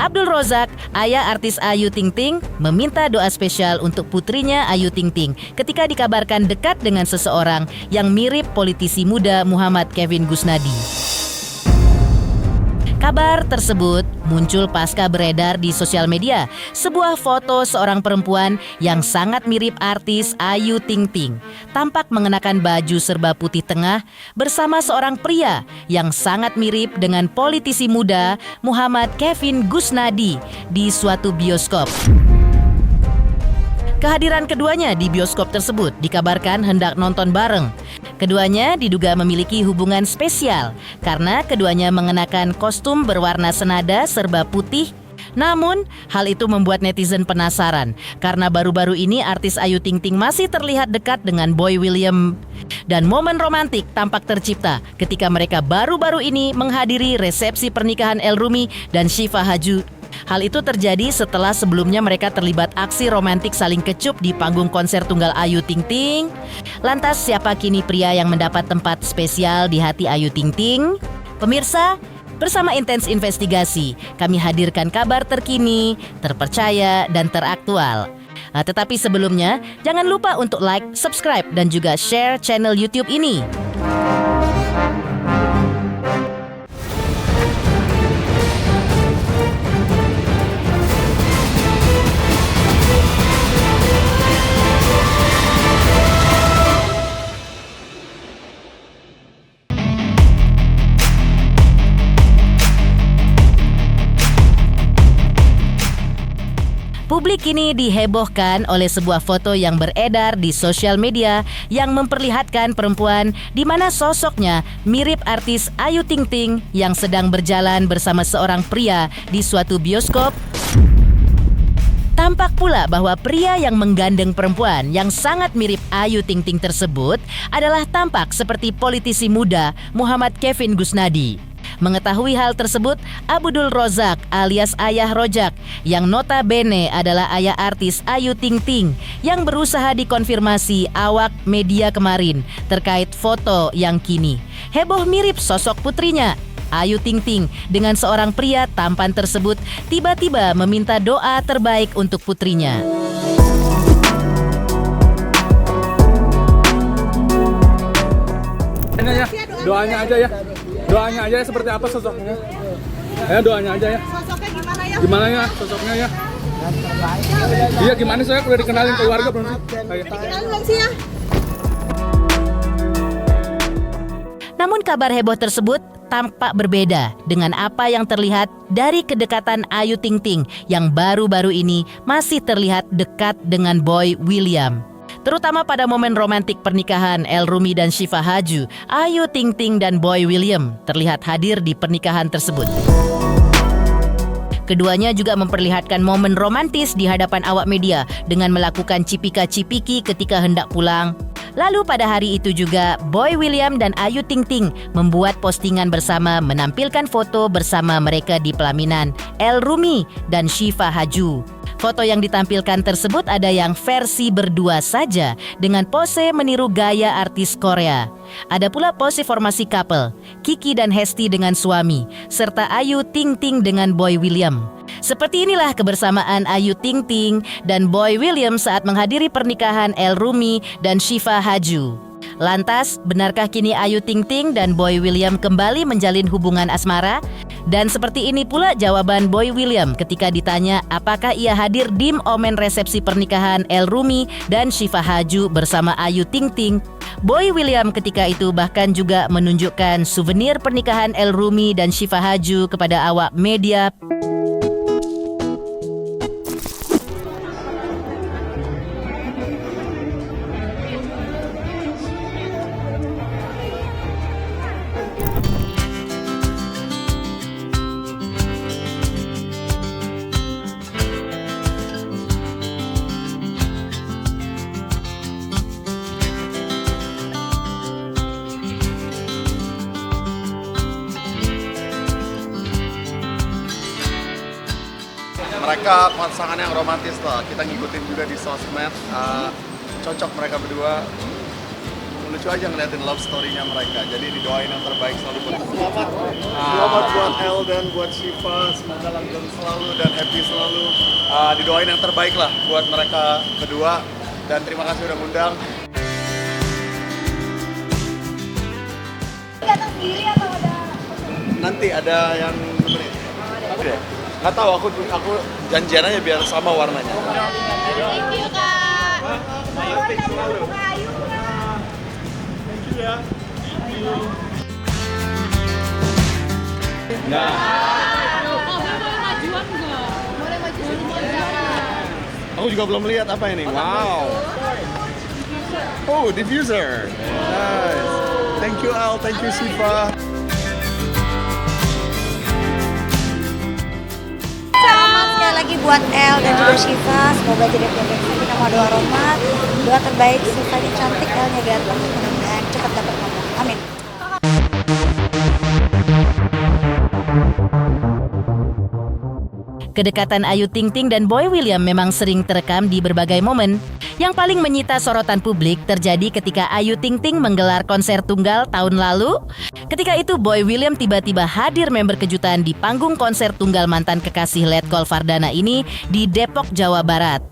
Abdul Rozak, ayah artis Ayu Ting Ting, meminta doa spesial untuk putrinya Ayu Ting Ting ketika dikabarkan dekat dengan seseorang yang mirip politisi muda Muhammad Kevin Gusnadi. Kabar tersebut muncul pasca beredar di sosial media sebuah foto seorang perempuan yang sangat mirip artis Ayu Ting Ting. Tampak mengenakan baju serba putih tengah bersama seorang pria yang sangat mirip dengan politisi muda Muhammad Kevin Gusnadi di suatu bioskop. Kehadiran keduanya di bioskop tersebut dikabarkan hendak nonton bareng. Keduanya diduga memiliki hubungan spesial karena keduanya mengenakan kostum berwarna senada serba putih. Namun, hal itu membuat netizen penasaran karena baru-baru ini artis Ayu Ting Ting masih terlihat dekat dengan Boy William. Dan momen romantik tampak tercipta ketika mereka baru-baru ini menghadiri resepsi pernikahan El Rumi dan Syifa Haju. Hal itu terjadi setelah sebelumnya mereka terlibat aksi romantik saling kecup di panggung konser tunggal Ayu Ting Ting. Lantas siapa kini pria yang mendapat tempat spesial di hati Ayu Ting Ting? Pemirsa, bersama Intens Investigasi, kami hadirkan kabar terkini, terpercaya, dan teraktual. Tetapi sebelumnya, jangan lupa untuk like, subscribe, dan juga share channel YouTube ini. Publik kini dihebohkan oleh sebuah foto yang beredar di sosial media yang memperlihatkan perempuan di mana sosoknya mirip artis Ayu Ting Ting yang sedang berjalan bersama seorang pria di suatu bioskop. Tampak pula bahwa pria yang menggandeng perempuan yang sangat mirip Ayu Ting Ting tersebut adalah tampak seperti politisi muda Muhammad Kevin Gusnadi. Mengetahui hal tersebut, Abdul Rozak alias Ayah Rojak yang notabene adalah ayah artis Ayu Ting Ting yang berusaha dikonfirmasi awak media kemarin terkait foto yang kini heboh mirip sosok putrinya Ayu Ting Ting dengan seorang pria tampan tersebut tiba-tiba meminta doa terbaik untuk putrinya. Doanya aja ya. Doanya aja ya, seperti apa sosoknya? Ya doanya aja ya. Sosoknya gimana ya? Gimana ya sosoknya ya? Iya gimana, saya udah dikenalin keluarga belum? Dikenalin belum sih ya? Namun kabar heboh tersebut tampak berbeda dengan apa yang terlihat dari kedekatan Ayu Ting Ting yang baru-baru ini masih terlihat dekat dengan Boy William. Terutama pada momen romantik pernikahan El Rumi dan Syifa Haju, Ayu Ting Ting dan Boy William terlihat hadir di pernikahan tersebut. Keduanya juga memperlihatkan momen romantis di hadapan awak media dengan melakukan cipika-cipiki ketika hendak pulang. Lalu pada hari itu juga, Boy William dan Ayu Ting Ting membuat postingan bersama menampilkan foto bersama mereka di pelaminan El Rumi dan Syifa Haju. Foto yang ditampilkan tersebut ada yang versi berdua saja dengan pose meniru gaya artis Korea. Ada pula pose formasi couple, Kiki dan Hesti dengan suami, serta Ayu Ting Ting dengan Boy William. Seperti inilah kebersamaan Ayu Ting Ting dan Boy William saat menghadiri pernikahan El Rumi dan Syifa Haju. Lantas, benarkah kini Ayu Ting Ting dan Boy William kembali menjalin hubungan asmara? Dan seperti ini pula jawaban Boy William ketika ditanya apakah ia hadir di momen resepsi pernikahan El Rumi dan Syifa Haju bersama Ayu Ting Ting. Boy William ketika itu bahkan juga menunjukkan souvenir pernikahan El Rumi dan Syifa Haju kepada awak media. Mereka pasangan yang romantis lah, kita ngikutin juga di sosmed, cocok mereka berdua, lucu aja ngeliatin love story-nya mereka. Jadi didoain yang terbaik selalu buat selamat buat El dan buat Syifa, semoga langgeng selalu dan happy selalu. Didoain yang terbaik lah buat mereka berdua, dan terima kasih udah ngundang. Datang sendiri atau ada? Nanti ada yang nemenin. Oke. Nggak tahu, aku janjian aja biar sama warnanya. Thank you Kak. Ayu selalu. Ayu Kak. Thank you ya. Aku juga belum lihat apa ini. Wow. Oh, diffuser. Nice. Thank you Al, thank you Syifa. Selamat sekali lagi buat El dan juga Syifa. Semoga jadi pendek. Kita mau doa rahmat, doa terbaik. Syifa ini cantik, Elnya ganteng. Mudah-mudahan cepat dapat ngomong. Amin. Kedekatan Ayu Ting Ting dan Boy William memang sering terekam di berbagai momen. Yang paling menyita sorotan publik terjadi ketika Ayu Ting Ting menggelar konser tunggal tahun lalu. Ketika itu Boy William tiba-tiba hadir member kejutan di panggung konser tunggal mantan kekasih Letkol Fardana ini di Depok, Jawa Barat.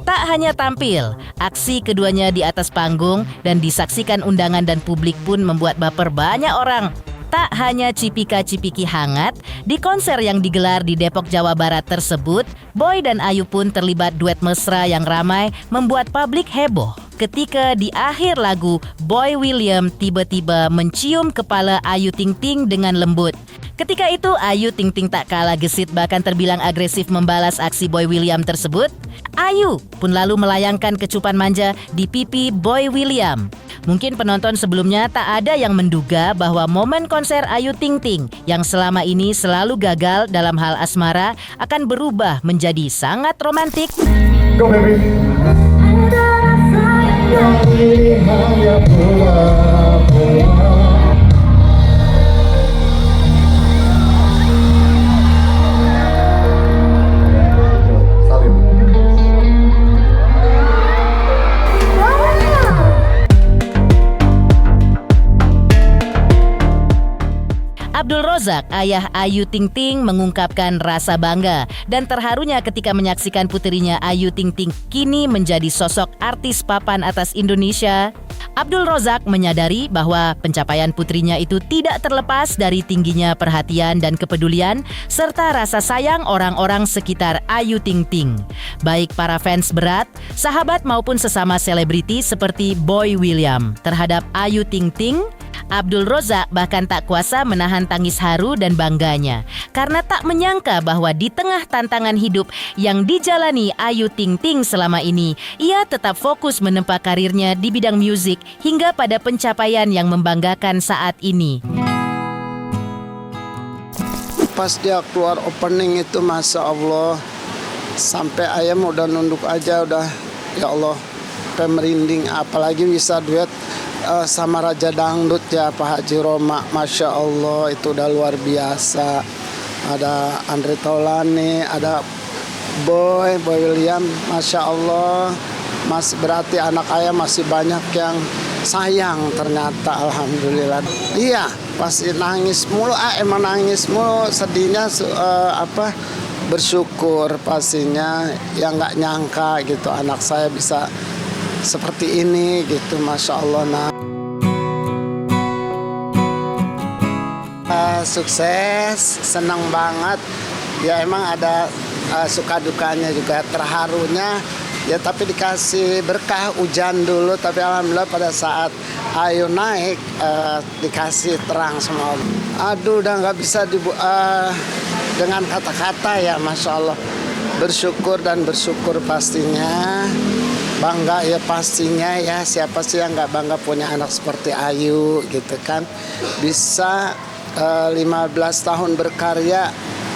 Tak hanya tampil, aksi keduanya di atas panggung dan disaksikan undangan dan publik pun membuat baper banyak orang. Tak hanya cipika-cipiki hangat, di konser yang digelar di Depok, Jawa Barat tersebut, Boy dan Ayu pun terlibat duet mesra yang ramai membuat publik heboh. Ketika di akhir lagu, Boy William tiba-tiba mencium kepala Ayu Ting Ting dengan lembut. Ketika itu Ayu Ting Ting tak kalah gesit bahkan terbilang agresif membalas aksi Boy William tersebut. Ayu pun lalu melayangkan kecupan manja di pipi Boy William. Mungkin penonton sebelumnya tak ada yang menduga bahwa momen konser Ayu Ting Ting yang selama ini selalu gagal dalam hal asmara akan berubah menjadi sangat romantik. Go baby. Abdul Rozak, ayah Ayu Ting Ting, mengungkapkan rasa bangga dan terharunya ketika menyaksikan puterinya Ayu Ting Ting kini menjadi sosok artis papan atas Indonesia. Abdul Rozak menyadari bahwa pencapaian putrinya itu tidak terlepas dari tingginya perhatian dan kepedulian serta rasa sayang orang-orang sekitar Ayu Ting Ting. Baik para fans berat, sahabat maupun sesama selebriti seperti Boy William terhadap Ayu Ting Ting. Abdul Rozak bahkan tak kuasa menahan tangis haru dan bangganya karena tak menyangka bahwa di tengah tantangan hidup yang dijalani Ayu Ting Ting selama ini, ia tetap fokus menempa karirnya di bidang musik hingga pada pencapaian yang membanggakan saat ini. Pas dia keluar opening itu, Masya Allah, sampai ayam udah nunduk aja, udah ya Allah, sampai merinding. Apalagi bisa duet sama Raja Dangdut ya, Pak Haji Roma. Masya Allah, itu udah luar biasa. Ada Andre Taulani, ada Boy William. Masya Allah, berarti anak ayah masih banyak yang sayang ternyata, alhamdulillah. Iya, pasti nangis mulu, emang nangis mulu, sedihnya bersyukur pastinya, yang nggak nyangka gitu anak saya bisa seperti ini gitu, Masya Allah. Sukses, senang banget ya, emang ada suka dukanya juga, terharunya ya, tapi dikasih berkah hujan dulu, tapi alhamdulillah pada saat Ayu naik dikasih terang sama Allah. Aduh, udah nggak bisa dengan kata-kata ya, Masya Allah. Bersyukur dan bersyukur pastinya, bangga ya pastinya ya, siapa sih yang nggak bangga punya anak seperti Ayu gitu kan, bisa 15 tahun berkarya,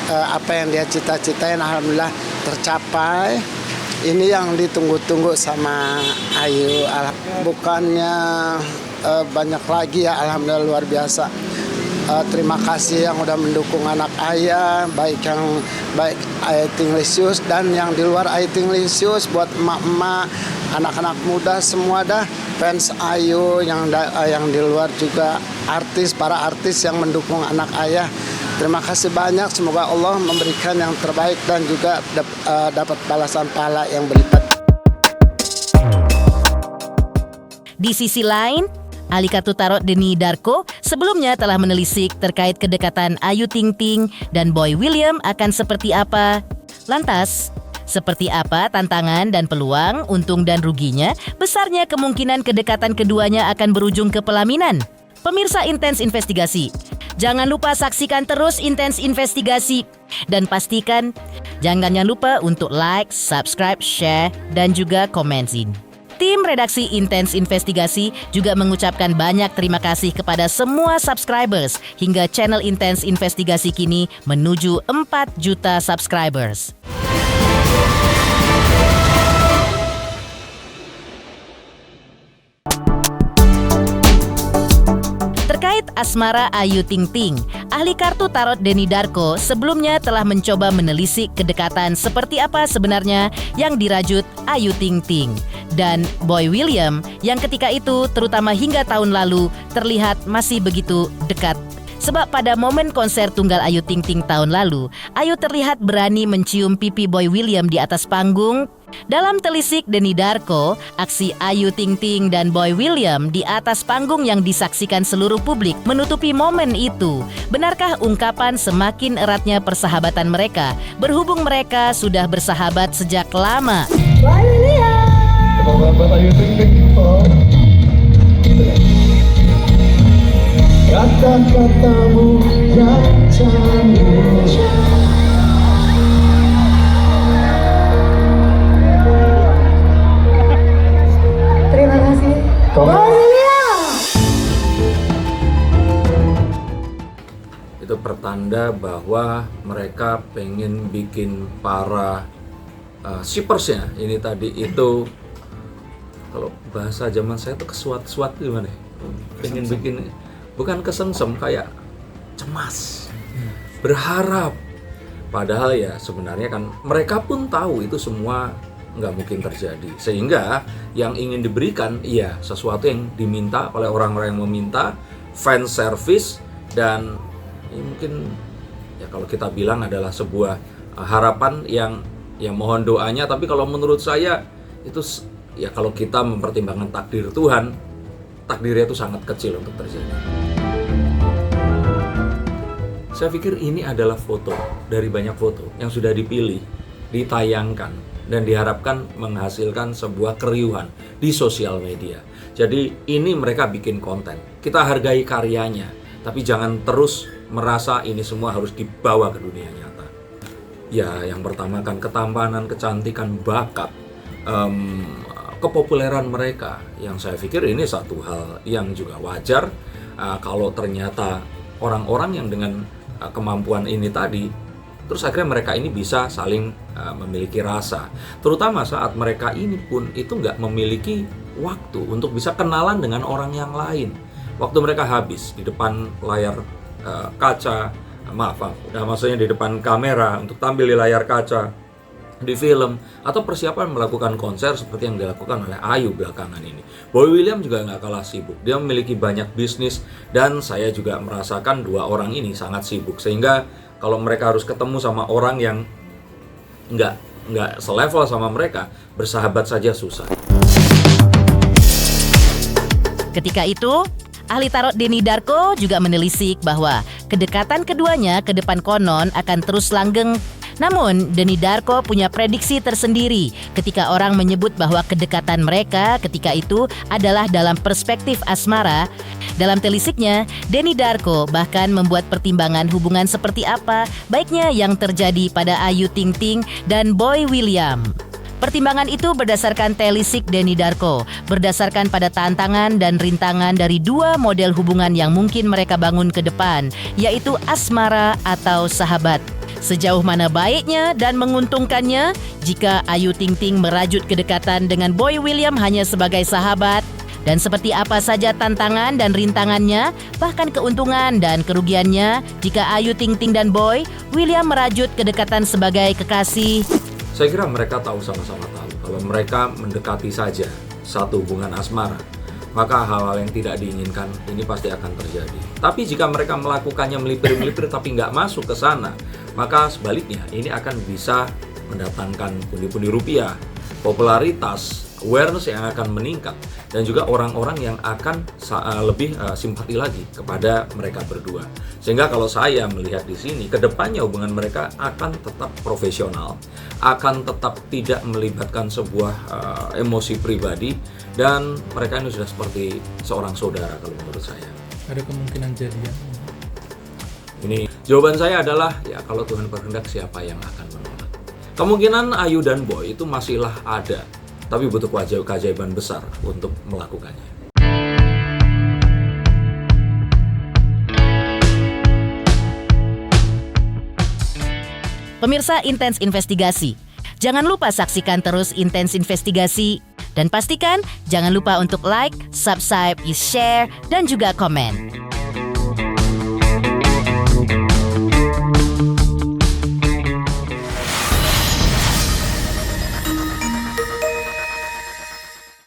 apa yang dia cita-citain alhamdulillah tercapai. Ini yang ditunggu-tunggu sama Ayu. Bukannya banyak lagi ya, alhamdulillah luar biasa. terima kasih yang udah mendukung anak ayah, baik Ayu Ting Lisius dan yang di luar Ayu Ting Lisius, buat emak-emak, anak-anak muda semua dah fans Ayu yang di luar juga para artis yang mendukung anak ayah. Terima kasih banyak, semoga Allah memberikan yang terbaik dan juga dapat balasan pahala yang berlipat. Di sisi lain, ahli kartu tarot Denny Darko sebelumnya telah menelisik terkait kedekatan Ayu Ting Ting dan Boy William akan seperti apa. Lantas, seperti apa tantangan dan peluang, untung dan ruginya, besarnya kemungkinan kedekatan keduanya akan berujung ke pelaminan. Pemirsa Intens Investigasi, jangan lupa saksikan terus Intens Investigasi. Dan pastikan, jangan lupa untuk like, subscribe, share, dan juga komensin. Tim redaksi Intens Investigasi juga mengucapkan banyak terima kasih kepada semua subscribers hingga channel Intens Investigasi kini menuju 4 juta subscribers. Terkait asmara Ayu Ting Ting, ahli kartu tarot Denny Darko sebelumnya telah mencoba menelisik kedekatan seperti apa sebenarnya yang dirajut Ayu Ting Ting dan Boy William yang ketika itu terutama hingga tahun lalu terlihat masih begitu dekat. Sebab pada momen konser tunggal Ayu Ting Ting tahun lalu, Ayu terlihat berani mencium pipi Boy William di atas panggung. Dalam telisik Denny Darko, aksi Ayu Ting Ting dan Boy William di atas panggung yang disaksikan seluruh publik menutupi momen itu. Benarkah ungkapan semakin eratnya persahabatan mereka, berhubung mereka sudah bersahabat sejak lama? Buat Ayu Ting Ting. Kata-katamu yang cantik. Terima kasih. Itu pertanda bahwa mereka pengen bikin para shippersnya ini tadi itu, kalau bahasa zaman saya tuh kesuat-suat gimana ya? Pengen bikin, bukan kesengsem, kayak cemas, berharap. Padahal ya sebenarnya kan mereka pun tahu itu semua nggak mungkin terjadi. Sehingga yang ingin diberikan ya sesuatu yang diminta oleh orang-orang yang meminta, fan service, dan ya mungkin ya kalau kita bilang adalah sebuah harapan yang ya mohon doanya. Tapi kalau menurut saya itu ya kalau kita mempertimbangkan takdir Tuhan, takdirnya itu sangat kecil untuk terjadi. Saya pikir ini adalah foto dari banyak foto yang sudah dipilih, ditayangkan, dan diharapkan menghasilkan sebuah keriuhan di sosial media. Jadi ini mereka bikin konten, kita hargai karyanya, tapi jangan terus merasa ini semua harus dibawa ke dunia nyata. Ya, yang pertama kan ketampanan, kecantikan, bakat, kepopuleran mereka, yang saya pikir ini satu hal yang juga wajar. Kalau ternyata orang-orang yang dengan kemampuan ini tadi, terus akhirnya mereka ini bisa saling memiliki rasa, terutama saat mereka ini pun itu nggak memiliki waktu untuk bisa kenalan dengan orang yang lain. Waktu mereka habis di depan layar kaca, maksudnya di depan kamera untuk tampil di layar kaca, di film, atau persiapan melakukan konser seperti yang dilakukan oleh Ayu belakangan ini. Boy William juga nggak kalah sibuk, dia memiliki banyak bisnis, dan saya juga merasakan dua orang ini sangat sibuk, sehingga kalau mereka harus ketemu sama orang yang nggak selevel sama mereka, bersahabat saja susah. Ketika itu, ahli tarot Denny Darko juga menelisik bahwa kedekatan keduanya ke depan konon akan terus langgeng. Namun, Denny Darko punya prediksi tersendiri ketika orang menyebut bahwa kedekatan mereka ketika itu adalah dalam perspektif asmara. Dalam telisiknya, Denny Darko bahkan membuat pertimbangan hubungan seperti apa baiknya yang terjadi pada Ayu Ting Ting dan Boy William. Pertimbangan itu berdasarkan telisik Denny Darko, berdasarkan pada tantangan dan rintangan dari dua model hubungan yang mungkin mereka bangun ke depan, yaitu asmara atau sahabat. Sejauh mana baiknya dan menguntungkannya jika Ayu Ting Ting merajut kedekatan dengan Boy William hanya sebagai sahabat, Dan seperti apa saja tantangan dan rintangannya, bahkan keuntungan dan kerugiannya jika Ayu Ting Ting dan Boy William merajut kedekatan sebagai kekasih. Saya kira mereka tahu sama-sama tahu kalau mereka mendekati saja satu hubungan asmara, maka hal-hal yang tidak diinginkan ini pasti akan terjadi. Tapi jika mereka melakukannya melipir-melipir tapi nggak masuk ke sana, maka sebaliknya ini akan bisa mendatangkan pundi-pundi rupiah, popularitas, awareness yang akan meningkat, dan juga orang-orang yang akan lebih simpati lagi kepada mereka berdua. Sehingga kalau saya melihat di sini, kedepannya hubungan mereka akan tetap profesional, akan tetap tidak melibatkan sebuah emosi pribadi, dan mereka ini sudah seperti seorang saudara kalau menurut saya. Ada kemungkinan jadian. Ini jawaban saya adalah ya kalau Tuhan berkehendak siapa yang akan menolak. Kemungkinan Ayu dan Boy itu masihlah ada, tapi butuh keajaiban besar untuk melakukannya. Pemirsa Intens Investigasi, jangan lupa saksikan terus Intens Investigasi. Dan pastikan jangan lupa untuk like, subscribe, share, dan juga komen.